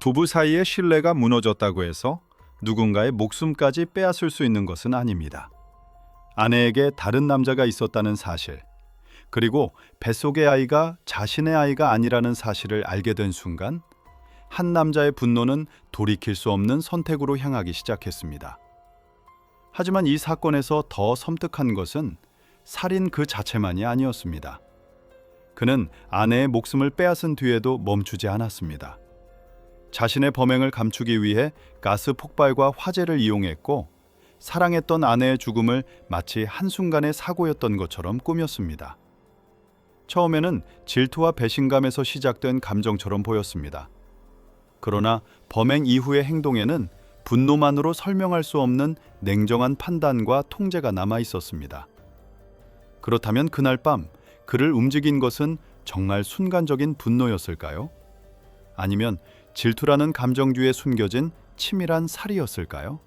부부 사이의 신뢰가 무너졌다고 해서 누군가의 목숨까지 빼앗을 수 있는 것은 아닙니다. 아내에게 다른 남자가 있었다는 사실, 그리고 뱃속의 아이가 자신의 아이가 아니라는 사실을 알게 된 순간 한 남자의 분노는 돌이킬 수 없는 선택으로 향하기 시작했습니다. 하지만 이 사건에서 더 섬뜩한 것은 살인 그 자체만이 아니었습니다. 그는 아내의 목숨을 빼앗은 뒤에도 멈추지 않았습니다. 자신의 범행을 감추기 위해 가스 폭발과 화재를 이용했고 사랑했던 아내의 죽음을 마치 한순간의 사고였던 것처럼 꾸몄습니다. 처음에는 질투와 배신감에서 시작된 감정처럼 보였습니다. 그러나 범행 이후의 행동에는 분노만으로 설명할 수 없는 냉정한 판단과 통제가 남아 있었습니다. 그렇다면 그날 밤 그를 움직인 것은 정말 순간적인 분노였을까요? 아니면 질투라는 감정 뒤에 숨겨진 치밀한 살이었을까요?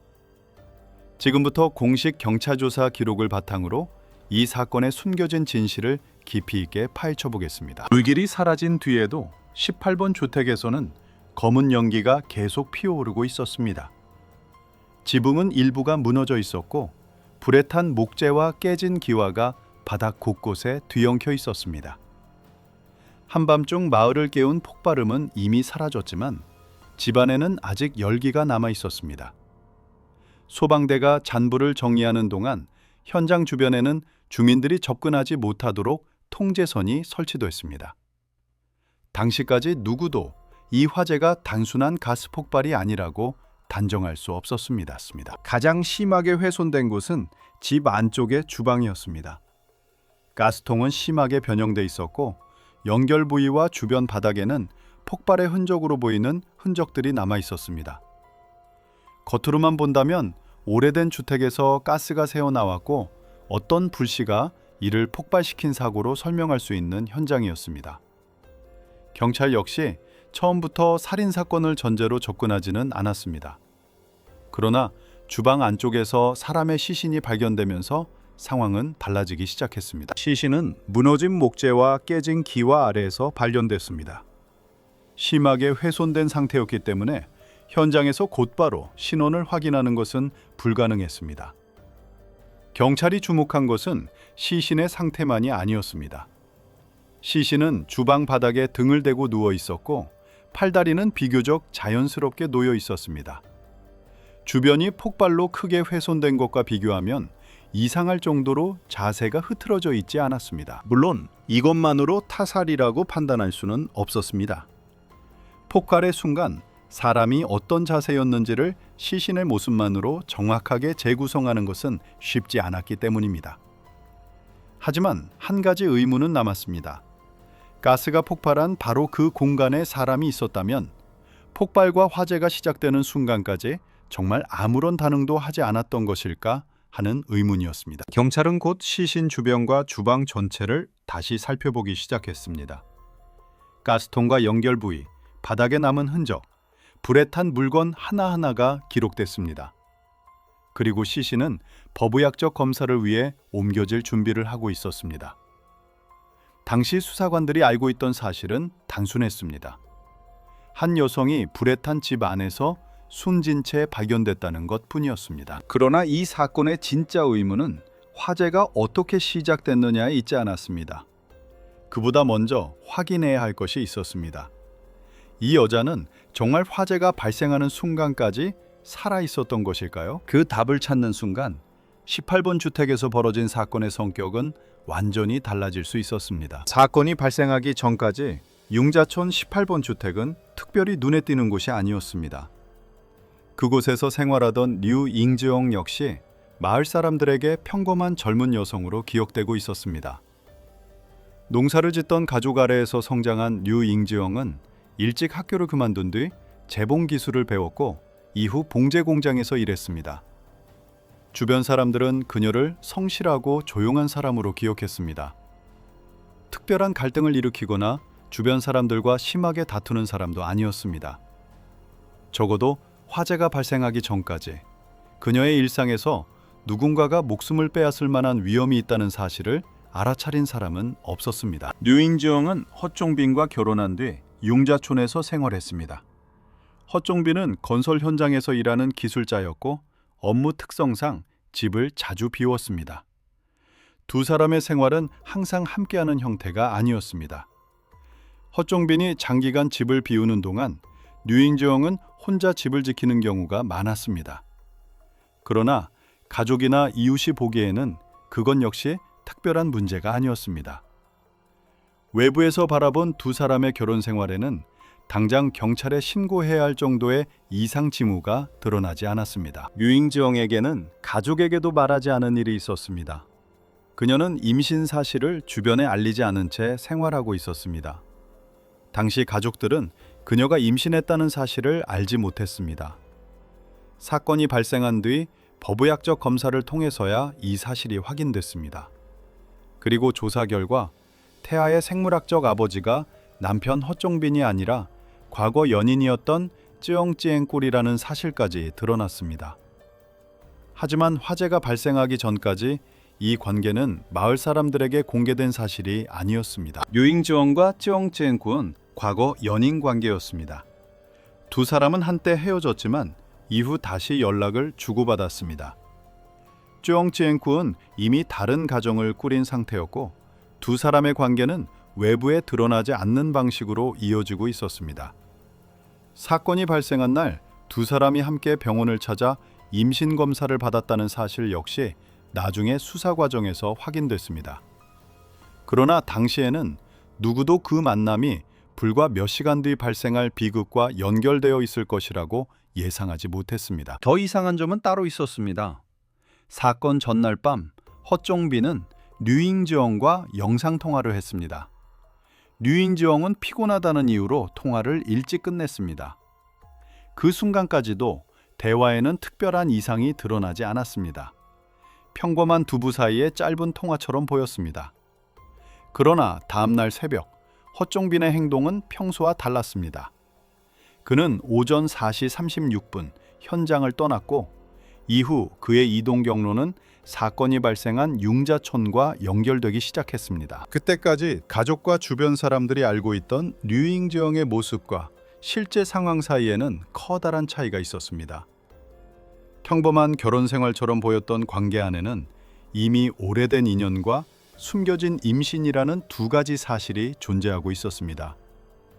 지금부터 공식 경찰 조사 기록을 바탕으로 이 사건의 숨겨진 진실을 깊이 있게 파헤쳐 보겠습니다. 불길이 사라진 뒤에도 18번 주택에서는 검은 연기가 계속 피어오르고 있었습니다. 지붕은 일부가 무너져 있었고 불에 탄 목재와 깨진 기와가 바닥 곳곳에 뒤엉켜 있었습니다. 한밤중 마을을 깨운 폭발음은 이미 사라졌지만 집안에는 아직 열기가 남아 있었습니다. 소방대가 잔불을 정리하는 동안 현장 주변에는 주민들이 접근하지 못하도록 통제선이 설치됐습니다. 당시까지 누구도 이 화재가 단순한 가스 폭발이 아니라고 단정할 수 없었습니다. 가장 심하게 훼손된 곳은 집 안쪽의 주방이었습니다. 가스통은 심하게 변형돼 있었고 연결 부위와 주변 바닥에는 폭발의 흔적으로 보이는 흔적들이 남아 있었습니다. 겉으로만 본다면 오래된 주택에서 가스가 새어나왔고 어떤 불씨가 이를 폭발시킨 사고로 설명할 수 있는 현장이었습니다. 경찰 역시 처음부터 살인 사건을 전제로 접근하지는 않았습니다. 그러나 주방 안쪽에서 사람의 시신이 발견되면서 상황은 달라지기 시작했습니다. 시신은 무너진 목재와 깨진 기와 아래에서 발견됐습니다. 심하게 훼손된 상태였기 때문에 현장에서 곧바로 신원을 확인하는 것은 불가능했습니다. 경찰이 주목한 것은 시신의 상태만이 아니었습니다. 시신은 주방 바닥에 등을 대고 누워 있었고 팔다리는 비교적 자연스럽게 놓여 있었습니다. 주변이 폭발로 크게 훼손된 것과 비교하면 이상할 정도로 자세가 흐트러져 있지 않았습니다. 물론 이것만으로 타살이라고 판단할 수는 없었습니다. 폭발의 순간 사람이 어떤 자세였는지를 시신의 모습만으로 정확하게 재구성하는 것은 쉽지 않았기 때문입니다. 하지만 한 가지 의문은 남았습니다. 가스가 폭발한 바로 그 공간에 사람이 있었다면 폭발과 화재가 시작되는 순간까지 정말 아무런 반응도 하지 않았던 것일까 하는 의문이었습니다. 경찰은 곧 시신 주변과 주방 전체를 다시 살펴보기 시작했습니다. 가스통과 연결 부위, 바닥에 남은 흔적, 불에 탄 물건 하나하나가 기록됐습니다. 그리고 시신은 법의학적 검사를 위해 옮겨질 준비를 하고 있었습니다. 당시 수사관들이 알고 있던 사실은 단순했습니다. 한 여성이 불에 탄 집 안에서 숨진 채 발견됐다는 것뿐이었습니다. 그러나 이 사건의 진짜 의문은 화재가 어떻게 시작됐느냐에 있지 않았습니다. 그보다 먼저 확인해야 할 것이 있었습니다. 이 여자는 정말 화재가 발생하는 순간까지 살아 있었던 것일까요? 그 답을 찾는 순간 18번 주택에서 벌어진 사건의 성격은 완전히 달라질 수 있었습니다. 사건이 발생하기 전까지 융자촌 18번 주택은 특별히 눈에 띄는 곳이 아니었습니다. 그곳에서 생활하던 류잉즈영 역시 마을 사람들에게 평범한 젊은 여성으로 기억되고 있었습니다. 농사를 짓던 가족 아래에서 성장한 류잉즈영은 일찍 학교를 그만둔 뒤 재봉 기술을 배웠고 이후 봉제 공장에서 일했습니다. 주변 사람들은 그녀를 성실하고 조용한 사람으로 기억했습니다. 특별한 갈등을 일으키거나 주변 사람들과 심하게 다투는 사람도 아니었습니다. 적어도 화재가 발생하기 전까지 그녀의 일상에서 누군가가 목숨을 빼앗을 만한 위험이 있다는 사실을 알아차린 사람은 없었습니다. 류잉지영은 허종빈과 결혼한 뒤 융자촌에서 생활했습니다. 허종빈은 건설 현장에서 일하는 기술자였고 업무 특성상 집을 자주 비웠습니다. 두 사람의 생활은 항상 함께하는 형태가 아니었습니다. 허종빈이 장기간 집을 비우는 동안 류잉지영은 혼자 집을 지키는 경우가 많았습니다. 그러나 가족이나 이웃이 보기에는 그건 역시 특별한 문제가 아니었습니다. 외부에서 바라본 두 사람의 결혼 생활에는 당장 경찰에 신고해야 할 정도의 이상 징후가 드러나지 않았습니다. 류잉지영에게는 가족에게도 말하지 않은 일이 있었습니다. 그녀는 임신 사실을 주변에 알리지 않은 채 생활하고 있었습니다. 당시 가족들은 그녀가 임신했다는 사실을 알지 못했습니다. 사건이 발생한 뒤 법의학적 검사를 통해서야 이 사실이 확인됐습니다. 그리고 조사 결과 태아의 생물학적 아버지가 남편 허종빈이 아니라 과거 연인이었던 쯔영찌엔꼴이라는 사실까지 드러났습니다. 하지만 화재가 발생하기 전까지 이 관계는 마을 사람들에게 공개된 사실이 아니었습니다. 류잉지원과 쯔영찌엔꼴은 과거 연인 관계였습니다. 두 사람은 한때 헤어졌지만 이후 다시 연락을 주고받았습니다. 쯔영찌엔꼴은 이미 다른 가정을 꾸린 상태였고 두 사람의 관계는 외부에 드러나지 않는 방식으로 이어지고 있었습니다. 사건이 발생한 날 두 사람이 함께 병원을 찾아 임신 검사를 받았다는 사실 역시 나중에 수사 과정에서 확인됐습니다. 그러나 당시에는 누구도 그 만남이 불과 몇 시간 뒤 발생할 비극과 연결되어 있을 것이라고 예상하지 못했습니다. 더 이상한 점은 따로 있었습니다. 사건 전날 밤 허종빈은 류잉지영과 영상통화를 했습니다. 류잉지영은 피곤하다는 이유로 통화를 일찍 끝냈습니다. 그 순간까지도 대화에는 특별한 이상이 드러나지 않았습니다. 평범한 두부 사이의 짧은 통화처럼 보였습니다. 그러나 다음날 새벽 허종빈의 행동은 평소와 달랐습니다. 그는 오전 4시 36분 현장을 떠났고 이후 그의 이동 경로는 사건이 발생한 융자촌과 연결되기 시작했습니다. 그때까지 가족과 주변 사람들이 알고 있던 류잉지영의 모습과 실제 상황 사이에는 커다란 차이가 있었습니다. 평범한 결혼 생활처럼 보였던 관계 안에는 이미 오래된 인연과 숨겨진 임신이라는 두 가지 사실이 존재하고 있었습니다.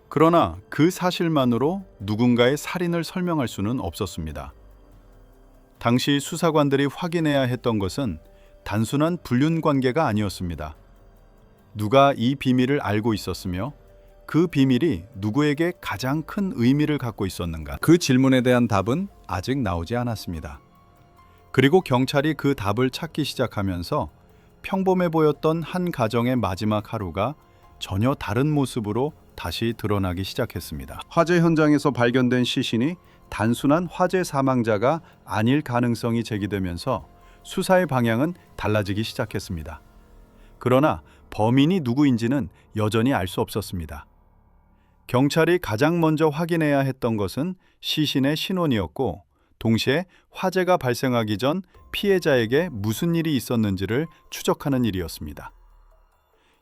그러나 그 사실만으로 누군가의 살인을 설명할 수는 없었습니다. 당시 수사관들이 확인해야 했던 것은 단순한 불륜 관계가 아니었습니다. 누가 이 비밀을 알고 있었으며 그 비밀이 누구에게 가장 큰 의미를 갖고 있었는가? 그 질문에 대한 답은 아직 나오지 않았습니다. 그리고 경찰이 그 답을 찾기 시작하면서 평범해 보였던 한 가정의 마지막 하루가 전혀 다른 모습으로 다시 드러나기 시작했습니다. 화재 현장에서 발견된 시신이 단순한 화재 사망자가 아닐 가능성이 제기되면서 수사의 방향은 달라지기 시작했습니다. 그러나 범인이 누구인지는 여전히 알 수 없었습니다. 경찰이 가장 먼저 확인해야 했던 것은 시신의 신원이었고 동시에 화재가 발생하기 전 피해자에게 무슨 일이 있었는지를 추적하는 일이었습니다.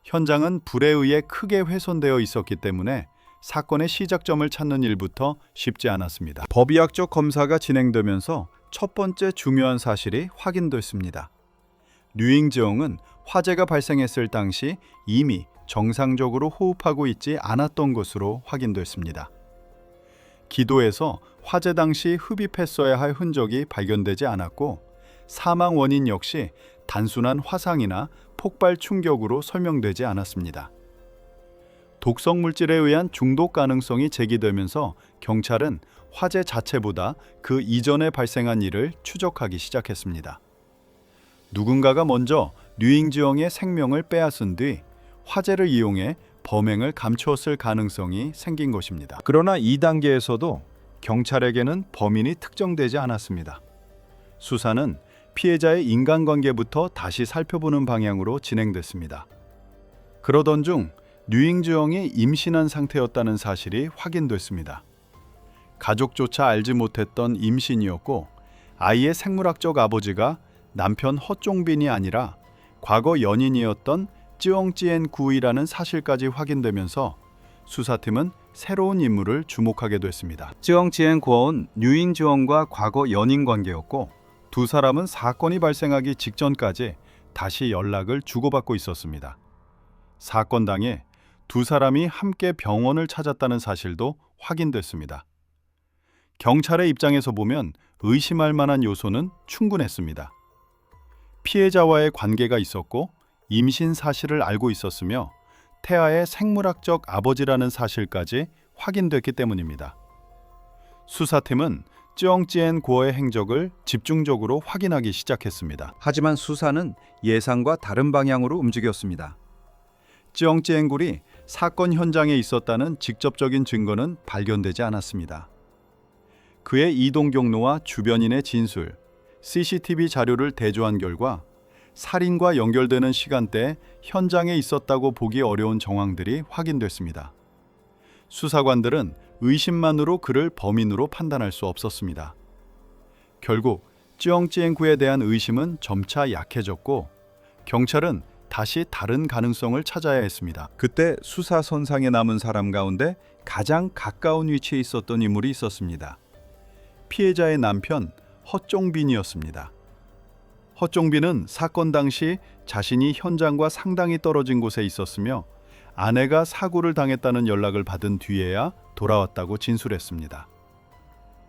현장은 불에 의해 크게 훼손되어 있었기 때문에 사건의 시작점을 찾는 일부터 쉽지 않았습니다. 법의학적 검사가 진행되면서 첫 번째 중요한 사실이 확인됐습니다. 류잉지영은 화재가 발생했을 당시 이미 정상적으로 호흡하고 있지 않았던 것으로 확인됐습니다. 기도에서 화재 당시 흡입했어야 할 흔적이 발견되지 않았고 사망 원인 역시 단순한 화상이나 폭발 충격으로 설명되지 않았습니다. 독성 물질에 의한 중독 가능성이 제기되면서 경찰은 화재 자체보다 그 이전에 발생한 일을 추적하기 시작했습니다. 누군가가 먼저 류잉지영의 생명을 빼앗은 뒤 화재를 이용해 범행을 감추었을 가능성이 생긴 것입니다. 그러나 이 단계에서도 경찰에게는 범인이 특정되지 않았습니다. 수사는 피해자의 인간관계부터 다시 살펴보는 방향으로 진행됐습니다. 그러던 중 류잉지영이 임신한 상태였다는 사실이 확인됐습니다. 가족조차 알지 못했던 임신이었고 아이의 생물학적 아버지가 남편 허종빈이 아니라 과거 연인이었던 쯔영찌엔구이라는 사실까지 확인되면서 수사팀은 새로운 인물을 주목하게 됐습니다. 쯔엉지엔고어는 류잉즈엉과 과거 연인 관계였고 두 사람은 사건이 발생하기 직전까지 다시 연락을 주고받고 있었습니다. 사건 당일 두 사람이 함께 병원을 찾았다는 사실도 확인됐습니다. 경찰의 입장에서 보면 의심할 만한 요소는 충분했습니다. 피해자와의 관계가 있었고 임신 사실을 알고 있었으며 태아의 생물학적 아버지라는 사실까지 확인됐기 때문입니다. 수사팀은 쯔엉지엔고어의 행적을 집중적으로 확인하기 시작했습니다. 하지만 수사는 예상과 다른 방향으로 움직였습니다. 쯔엉지엔굴이 사건 현장에 있었다는 직접적인 증거는 발견되지 않았습니다. 그의 이동 경로와 주변인의 진술, CCTV 자료를 대조한 결과 살인과 연결되는 시간대에 현장에 있었다고 보기 어려운 정황들이 확인됐습니다. 수사관들은 의심만으로 그를 범인으로 판단할 수 없었습니다. 결국 쯔엉지엔구에 대한 의심은 점차 약해졌고 경찰은 다시 다른 가능성을 찾아야 했습니다. 그때 수사선상에 남은 사람 가운데 가장 가까운 위치에 있었던 인물이 있었습니다. 피해자의 남편 허종빈이었습니다. 허종빈은 사건 당시 자신이 현장과 상당히 떨어진 곳에 있었으며 아내가 사고를 당했다는 연락을 받은 뒤에야 돌아왔다고 진술했습니다.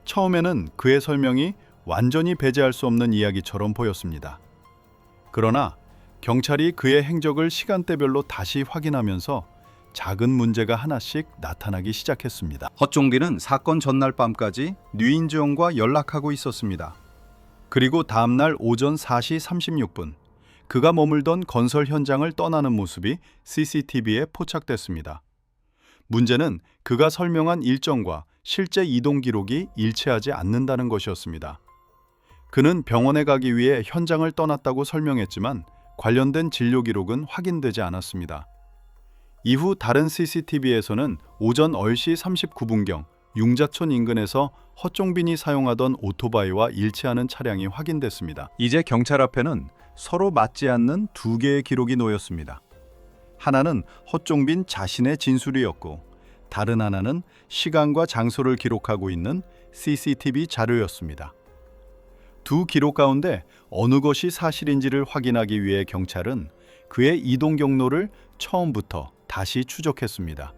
처음에는 그의 설명이 완전히 배제할 수 없는 이야기처럼 보였습니다. 그러나 경찰이 그의 행적을 시간대별로 다시 확인하면서 작은 문제가 하나씩 나타나기 시작했습니다. 허종빈은 사건 전날 밤까지 류인지영과 연락하고 있었습니다. 그리고 다음날 오전 4시 36분 그가 머물던 건설 현장을 떠나는 모습이 CCTV에 포착됐습니다. 문제는 그가 설명한 일정과 실제 이동 기록이 일치하지 않는다는 것이었습니다. 그는 병원에 가기 위해 현장을 떠났다고 설명했지만 관련된 진료 기록은 확인되지 않았습니다. 이후 다른 CCTV에서는 오전 10시 39분경 융자촌 인근에서 허종빈이 사용하던 오토바이와 일치하는 차량이 확인됐습니다. 이제 경찰 앞에는 서로 맞지 않는 두 개의 기록이 놓였습니다. 하나는 허종빈 자신의 진술이었고 다른 하나는 시간과 장소를 기록하고 있는 CCTV 자료였습니다. 두 기록 가운데 어느 것이 사실인지를 확인하기 위해 경찰은 그의 이동 경로를 처음부터 다시 추적했습니다.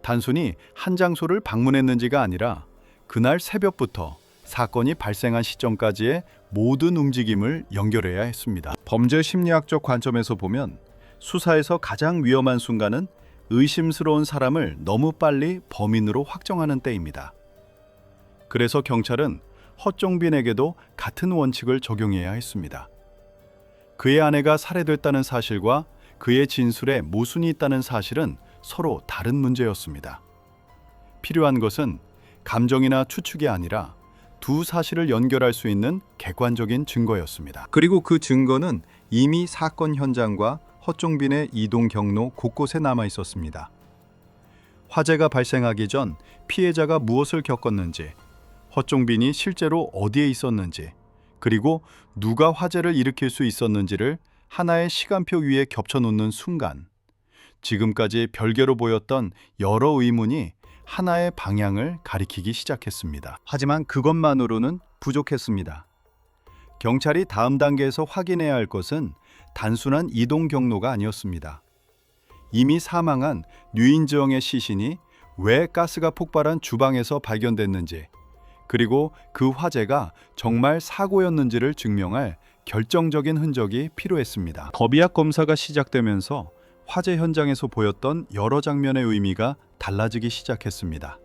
단순히 한 장소를 방문했는지가 아니라 그날 새벽부터 사건이 발생한 시점까지의 모든 움직임을 연결해야 했습니다. 범죄 심리학적 관점에서 보면 수사에서 가장 위험한 순간은 의심스러운 사람을 너무 빨리 범인으로 확정하는 때입니다. 그래서 경찰은 허종빈에게도 같은 원칙을 적용해야 했습니다. 그의 아내가 살해됐다는 사실과 그의 진술에 모순이 있다는 사실은 서로 다른 문제였습니다. 필요한 것은 감정이나 추측이 아니라 두 사실을 연결할 수 있는 객관적인 증거였습니다. 그리고 그 증거는 이미 사건 현장과 허종빈의 이동 경로 곳곳에 남아 있었습니다. 화재가 발생하기 전 피해자가 무엇을 겪었는지, 허종빈이 실제로 어디에 있었는지, 그리고 누가 화재를 일으킬 수 있었는지를 하나의 시간표 위에 겹쳐놓는 순간, 지금까지 별개로 보였던 여러 의문이 하나의 방향을 가리키기 시작했습니다. 하지만 그것만으로는 부족했습니다. 경찰이 다음 단계에서 확인해야 할 것은 단순한 이동 경로가 아니었습니다. 이미 사망한 류인지영의 시신이 왜 가스가 폭발한 주방에서 발견됐는지, 그리고 그 화재가 정말 사고였는지를 증명할 결정적인 흔적이 필요했습니다. 법의학 검사가 시작되면서 화재 현장에서 보였던 여러 장면의 의미가 달라지기 시작했습니다.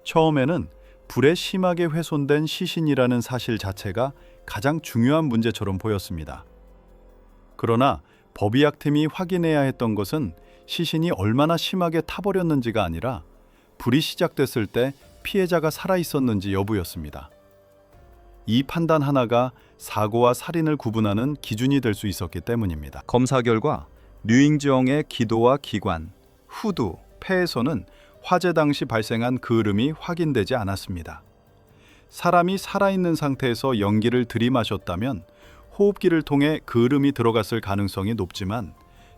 처음에는 불에 심하게 훼손된 시신이라는 사실 자체가 가장 중요한 문제처럼 보였습니다. 그러나 법의학팀이 확인해야 했던 것은 시신이 얼마나 심하게 타버렸는지가 아니라 불이 시작됐을 때 피해자가 살아있었는지 여부였습니다. 이 판단 하나가 사고와 살인을 구분하는 기준이 될 수 있었기 때문입니다. 검사 결과 류잉지영의 기도와 기관, 후두, 폐에서는 화재 당시 발생한 그을음이 확인되지 않았습니다. 사람이 살아있는 상태에서 연기를 들이마셨다면 호흡기를 통해 그을음이 들어갔을 가능성이 높지만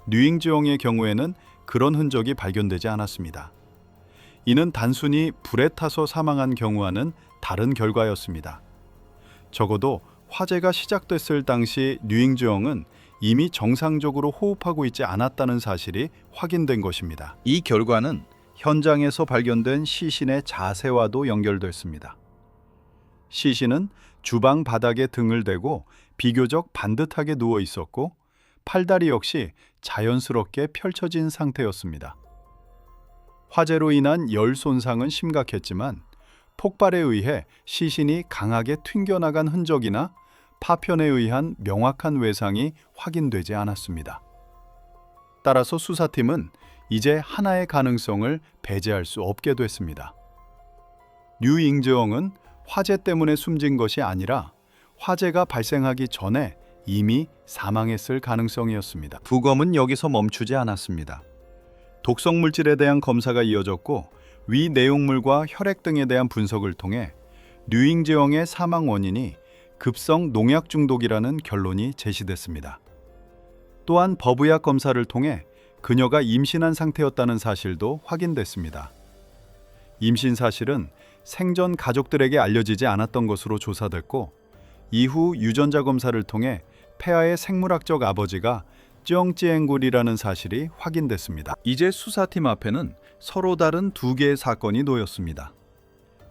류잉지영의 경우에는 그런 흔적이 발견되지 않았습니다. 이는 단순히 불에 타서 사망한 경우와는 다른 결과였습니다. 적어도 화재가 시작됐을 당시 류잉즈영은 이미 정상적으로 호흡하고 있지 않았다는 사실이 확인된 것입니다. 이 결과는 현장에서 발견된 시신의 자세와도 연결됐습니다. 시신은 주방 바닥에 등을 대고 비교적 반듯하게 누워 있었고 팔다리 역시 자연스럽게 펼쳐진 상태였습니다. 화재로 인한 열 손상은 심각했지만 폭발에 의해 시신이 강하게 튕겨나간 흔적이나 파편에 의한 명확한 외상이 확인되지 않았습니다. 따라서 수사팀은 이제 하나의 가능성을 배제할 수 없게 됐습니다. 류잉즈영은 화재 때문에 숨진 것이 아니라 화재가 발생하기 전에 이미 사망했을 가능성이었습니다. 부검은 여기서 멈추지 않았습니다. 독성 물질에 대한 검사가 이어졌고 위 내용물과 혈액 등에 대한 분석을 통해 류잉즈영의 사망 원인이 급성 농약 중독이라는 결론이 제시됐습니다. 또한 법의학 검사를 통해 그녀가 임신한 상태였다는 사실도 확인됐습니다. 임신 사실은 생전 가족들에게 알려지지 않았던 것으로 조사됐고 이후 유전자 검사를 통해 폐하의 생물학적 아버지가 쩡찌앵굴이라는 사실이 확인됐습니다. 이제 수사팀 앞에는 서로 다른 두 개의 사건이 놓였습니다.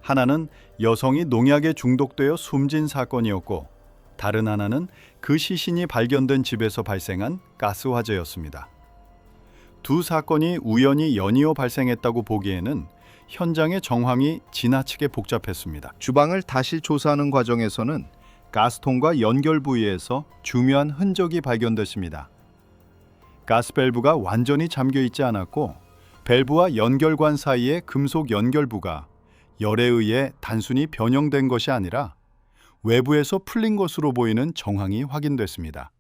하나는 여성이 농약에 중독되어 숨진 사건이었고 다른 하나는 그 시신이 발견된 집에서 발생한 가스 화재였습니다. 두 사건이 우연히 연이어 발생했다고 보기에는 현장의 정황이 지나치게 복잡했습니다. 주방을 다시 조사하는 과정에서는 가스통과 연결 부위에서 중요한 흔적이 발견됐습니다. 가스 밸브가 완전히 잠겨 있지 않았고 밸브와 연결관 사이의 금속 연결부가 열에 의해 단순히 변형된 것이 아니라 외부에서 풀린 것으로 보이는 정황이 확인됐습니다.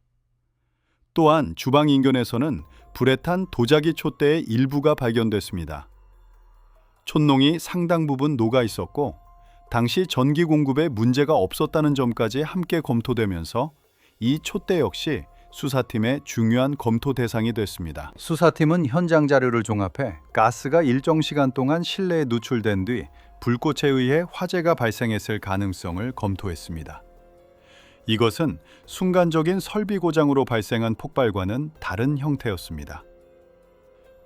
또한 주방 인근에서는 불에 탄 도자기 촛대의 일부가 발견됐습니다. 촛농이 상당 부분 녹아 있었고 당시 전기 공급에 문제가 없었다는 점까지 함께 검토되면서 이 촛대 역시 수사팀의 중요한 검토 대상이 됐습니다. 수사팀은 현장 자료를 종합해 가스가 일정 시간 동안 실내에 누출된 뒤 불꽃에 의해 화재가 발생했을 가능성을 검토했습니다. 이것은 순간적인 설비 고장으로 발생한 폭발과는 다른 형태였습니다.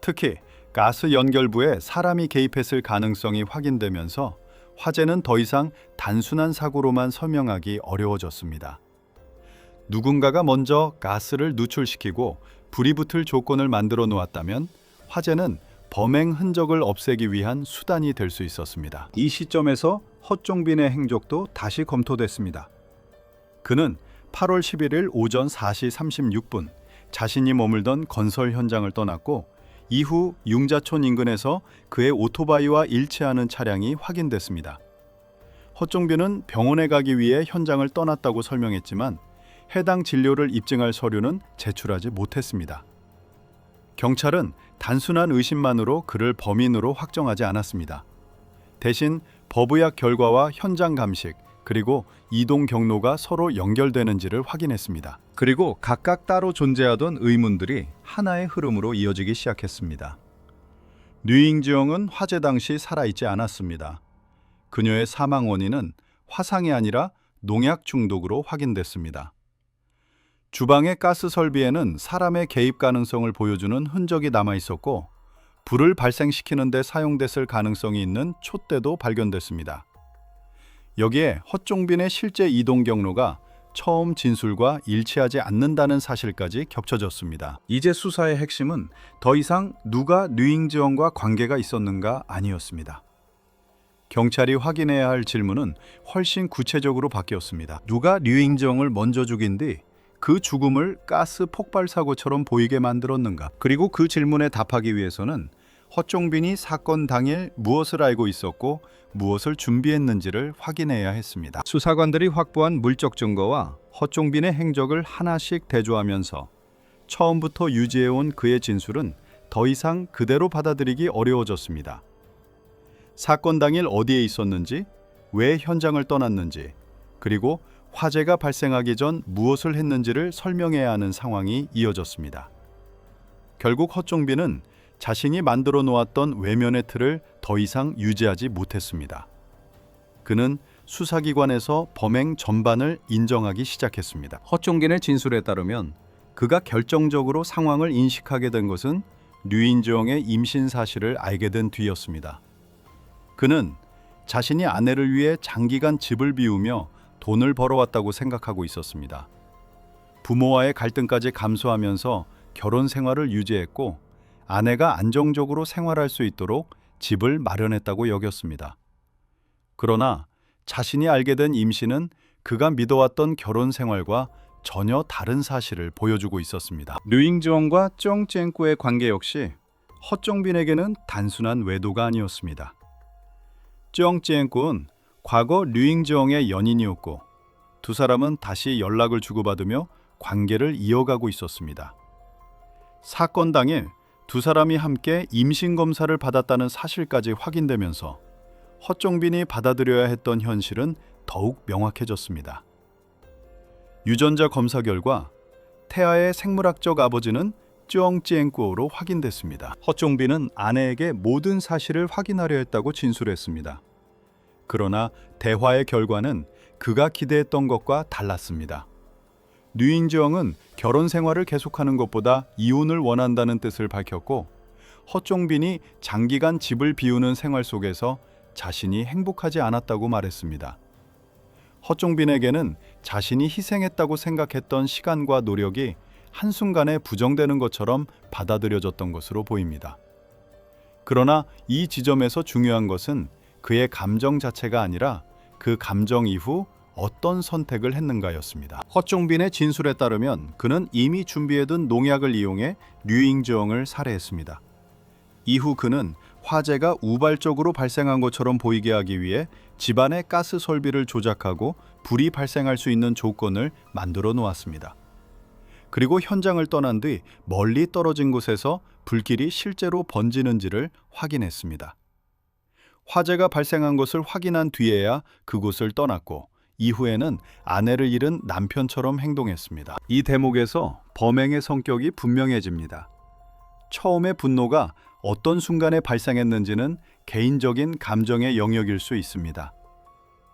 특히 가스 연결부에 사람이 개입했을 가능성이 확인되면서 화재는 더 이상 단순한 사고로만 설명하기 어려워졌습니다. 누군가가 먼저 가스를 누출시키고 불이 붙을 조건을 만들어 놓았다면 화재는 범행 흔적을 없애기 위한 수단이 될 수 있었습니다. 이 시점에서 허종빈의 행적도 다시 검토됐습니다. 그는 8월 11일 오전 4시 36분 자신이 머물던 건설 현장을 떠났고 이후 융자촌 인근에서 그의 오토바이와 일치하는 차량이 확인됐습니다. 허종빈은 병원에 가기 위해 현장을 떠났다고 설명했지만 해당 진료를 입증할 서류는 제출하지 못했습니다. 경찰은 단순한 의심만으로 그를 범인으로 확정하지 않았습니다. 대신 법의학 결과와 현장 감식, 그리고 이동 경로가 서로 연결되는지를 확인했습니다. 그리고 각각 따로 존재하던 의문들이 하나의 흐름으로 이어지기 시작했습니다. 류잉즈영은 화재 당시 살아있지 않았습니다. 그녀의 사망 원인은 화상이 아니라 농약 중독으로 확인됐습니다. 주방의 가스 설비에는 사람의 개입 가능성을 보여주는 흔적이 남아 있었고 불을 발생시키는 데 사용됐을 가능성이 있는 촛대도 발견됐습니다. 여기에 허종빈의 실제 이동 경로가 처음 진술과 일치하지 않는다는 사실까지 겹쳐졌습니다. 이제 수사의 핵심은 더 이상 누가 류잉즈영과 관계가 있었는가 아니었습니다. 경찰이 확인해야 할 질문은 훨씬 구체적으로 바뀌었습니다. 누가 류잉즈영을 먼저 죽인 뒤 그 죽음을 가스 폭발 사고처럼 보이게 만들었는가? 그리고 그 질문에 답하기 위해서는 허종빈이 사건 당일 무엇을 알고 있었고 무엇을 준비했는지를 확인해야 했습니다. 수사관들이 확보한 물적 증거와 허종빈의 행적을 하나씩 대조하면서 처음부터 유지해온 그의 진술은 더 이상 그대로 받아들이기 어려워졌습니다. 사건 당일 어디에 있었는지, 왜 현장을 떠났는지, 그리고 화재가 발생하기 전 무엇을 했는지를 설명해야 하는 상황이 이어졌습니다. 결국 허종빈은 자신이 만들어 놓았던 외면의 틀을 더 이상 유지하지 못했습니다. 그는 수사기관에서 범행 전반을 인정하기 시작했습니다. 허종긴의 진술에 따르면 그가 결정적으로 상황을 인식하게 된 것은 류인정의 임신 사실을 알게 된 뒤였습니다. 그는 자신이 아내를 위해 장기간 집을 비우며 돈을 벌어왔다고 생각하고 있었습니다. 부모와의 갈등까지 감수하면서 결혼 생활을 유지했고 아내가 안정적으로 생활할 수 있도록 집을 마련했다고 여겼습니다. 그러나 자신이 알게 된 임신은 그가 믿어왔던 결혼 생활과 전혀 다른 사실을 보여주고 있었습니다. 류잉즈원과 쩡지엔꾸의 관계 역시 허종빈에게는 단순한 외도가 아니었습니다. 쩡지엔꾸는 과거 류잉즈원의 연인이었고 두 사람은 다시 연락을 주고받으며 관계를 이어가고 있었습니다. 사건 당일 두 사람이 함께 임신 검사를 받았다는 사실까지 확인되면서 허종빈이 받아들여야 했던 현실은 더욱 명확해졌습니다. 유전자 검사 결과 태아의 생물학적 아버지는 쩡지엔꾸어로 확인됐습니다. 허종빈은 아내에게 모든 사실을 확인하려 했다고 진술했습니다. 그러나 대화의 결과는 그가 기대했던 것과 달랐습니다. 류잉정은 결혼 생활을 계속하는 것보다 이혼을 원한다는 뜻을 밝혔고 허종빈이 장기간 집을 비우는 생활 속에서 자신이 행복하지 않았다고 말했습니다. 허종빈에게는 자신이 희생했다고 생각했던 시간과 노력이 한순간에 부정되는 것처럼 받아들여졌던 것으로 보입니다. 그러나 이 지점에서 중요한 것은 그의 감정 자체가 아니라 그 감정 이후 어떤 선택을 했는가였습니다. 허종빈의 진술에 따르면 그는 이미 준비해둔 농약을 이용해 류잉정을 살해했습니다. 이후 그는 화재가 우발적으로 발생한 것처럼 보이게 하기 위해 집안의 가스 설비를 조작하고 불이 발생할 수 있는 조건을 만들어 놓았습니다. 그리고 현장을 떠난 뒤 멀리 떨어진 곳에서 불길이 실제로 번지는지를 확인했습니다. 화재가 발생한 것을 확인한 뒤에야 그곳을 떠났고 이후에는 아내를 잃은 남편처럼 행동했습니다. 이 대목에서 범행의 성격이 분명해집니다. 처음의 분노가 어떤 순간에 발생했는지는 개인적인 감정의 영역일 수 있습니다.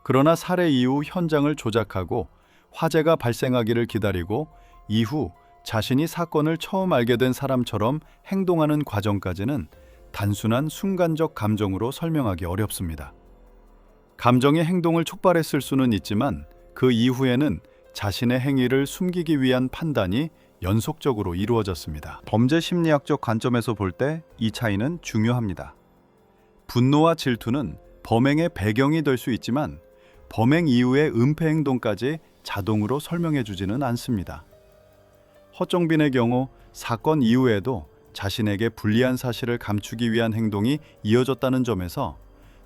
그러나 살해 이후 현장을 조작하고 화재가 발생하기를 기다리고 이후 자신이 사건을 처음 알게 된 사람처럼 행동하는 과정까지는 단순한 순간적 감정으로 설명하기 어렵습니다. 감정이 행동을 촉발했을 수는 있지만 그 이후에는 자신의 행위를 숨기기 위한 판단이 연속적으로 이루어졌습니다. 범죄 심리학적 관점에서 볼 때 이 차이는 중요합니다. 분노와 질투는 범행의 배경이 될 수 있지만 범행 이후의 은폐 행동까지 자동으로 설명해 주지는 않습니다. 허종빈의 경우 사건 이후에도 자신에게 불리한 사실을 감추기 위한 행동이 이어졌다는 점에서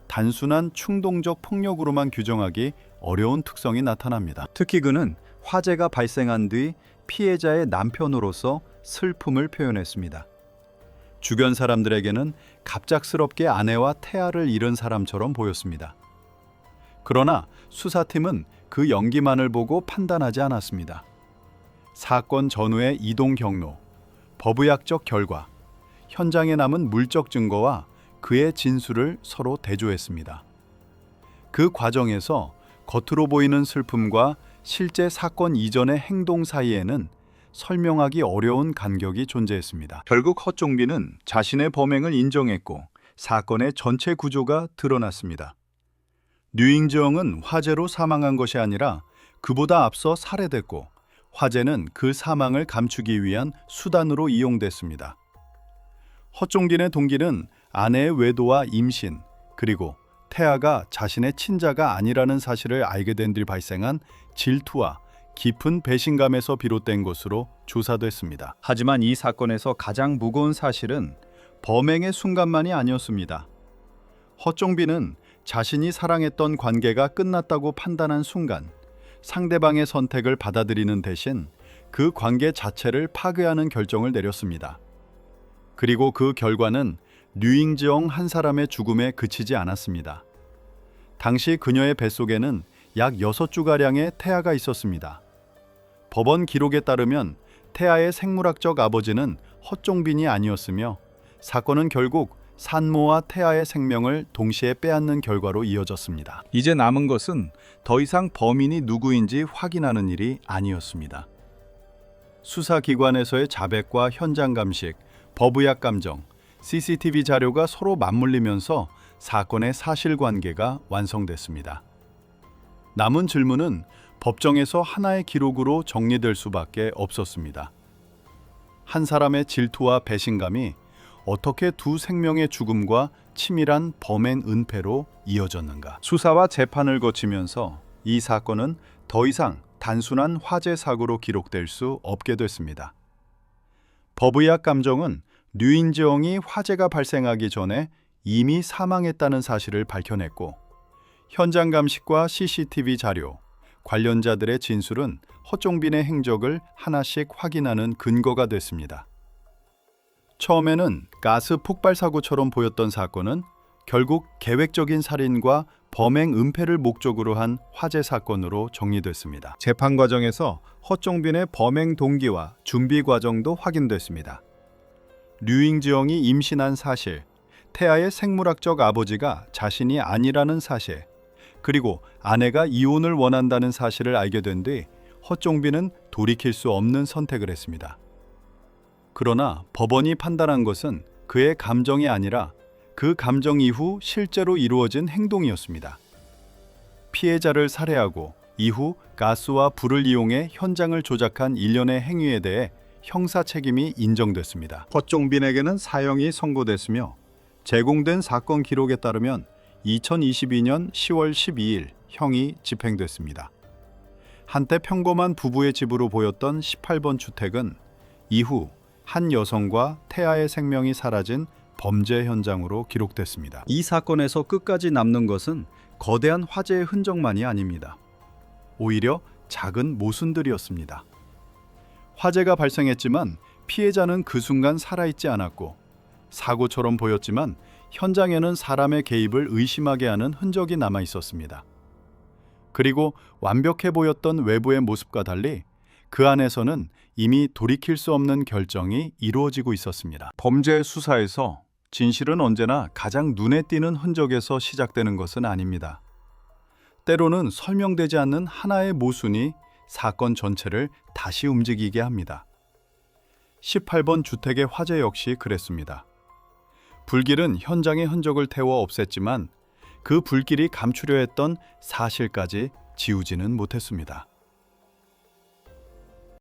단순한 충동적 폭력으로만 규정하기 어려운 특성이 나타납니다. 특히 그는 화재가 발생한 뒤 피해자의 남편으로서 슬픔을 표현했습니다. 주변 사람들에게는 갑작스럽게 아내와 태아를 잃은 사람처럼 보였습니다. 그러나 수사팀은 그 연기만을 보고 판단하지 않았습니다. 사건 전후의 이동 경로, 법의학적 결과, 현장에 남은 물적 증거와 그의 진술을 서로 대조했습니다. 그 과정에서 겉으로 보이는 슬픔과 실제 사건 이전의 행동 사이에는 설명하기 어려운 간격이 존재했습니다. 결국 허종빈은 자신의 범행을 인정했고 사건의 전체 구조가 드러났습니다. 류잉정은 화재로 사망한 것이 아니라 그보다 앞서 살해됐고 화재는 그 사망을 감추기 위한 수단으로 이용됐습니다. 허종빈의 동기는 아내의 외도와 임신, 그리고 태아가 자신의 친자가 아니라는 사실을 알게 된 뒤 발생한 질투와 깊은 배신감에서 비롯된 것으로 조사됐습니다. 하지만 이 사건에서 가장 무거운 사실은 범행의 순간만이 아니었습니다. 허종빈은 자신이 사랑했던 관계가 끝났다고 판단한 순간 상대방의 선택을 받아들이는 대신 그 관계 자체를 파괴하는 결정을 내렸습니다. 그리고 그 결과는 류잉정 한 사람의 죽음에 그치지 않았습니다. 당시 그녀의 뱃속에는 약 6주가량의 태아가 있었습니다. 법원 기록에 따르면 태아의 생물학적 아버지는 허종빈이 아니었으며 사건은 결국 산모와 태아의 생명을 동시에 빼앗는 결과로 이어졌습니다. 이제 남은 것은 더 이상 범인이 누구인지 확인하는 일이 아니었습니다. 수사기관에서의 자백과 현장 감식, 법의학 감정, CCTV 자료가 서로 맞물리면서 사건의 사실관계가 완성됐습니다. 남은 질문은 법정에서 하나의 기록으로 정리될 수밖에 없었습니다. 한 사람의 질투와 배신감이 어떻게 두 생명의 죽음과 치밀한 범행 은폐로 이어졌는가? 수사와 재판을 거치면서 이 사건은 더 이상 단순한 화재 사고로 기록될 수 없게 됐습니다. 법의학 감정은 류인지영이 화재가 발생하기 전에 이미 사망했다는 사실을 밝혀냈고, 현장 감식과 CCTV 자료, 관련자들의 진술은 허종빈의 행적을 하나씩 확인하는 근거가 됐습니다. 처음에는 가스 폭발 사고처럼 보였던 사건은 결국 계획적인 살인과 범행 은폐를 목적으로 한 화재 사건으로 정리됐습니다. 재판 과정에서 허종빈의 범행 동기와 준비 과정도 확인됐습니다. 류잉지영이 임신한 사실, 태아의 생물학적 아버지가 자신이 아니라는 사실, 그리고 아내가 이혼을 원한다는 사실을 알게 된 뒤 허종빈은 돌이킬 수 없는 선택을 했습니다. 그러나 법원이 판단한 것은 그의 감정이 아니라 그 감정 이후 실제로 이루어진 행동이었습니다. 피해자를 살해하고 이후 가스와 불을 이용해 현장을 조작한 일련의 행위에 대해 형사 책임이 인정됐습니다. 허종빈에게는 사형이 선고됐으며 제공된 사건 기록에 따르면 2022년 10월 12일 형이 집행됐습니다. 한때 평범한 부부의 집으로 보였던 18번 주택은 이후 한 여성과 태아의 생명이 사라진 범죄 현장으로 기록됐습니다. 이 사건에서 끝까지 남는 것은 거대한 화재의 흔적만이 아닙니다. 오히려 작은 모순들이었습니다. 화재가 발생했지만 피해자는 그 순간 살아있지 않았고, 사고처럼 보였지만 현장에는 사람의 개입을 의심하게 하는 흔적이 남아 있었습니다. 그리고 완벽해 보였던 외부의 모습과 달리 그 안에서는 이미 돌이킬 수 없는 결정이 이루어지고 있었습니다. 범죄 수사에서 진실은 언제나 가장 눈에 띄는 흔적에서 시작되는 것은 아닙니다. 때로는 설명되지 않는 하나의 모순이 사건 전체를 다시 움직이게 합니다. 18번 주택의 화재 역시 그랬습니다. 불길은 현장의 흔적을 태워 없앴지만 그 불길이 감추려 했던 사실까지 지우지는 못했습니다.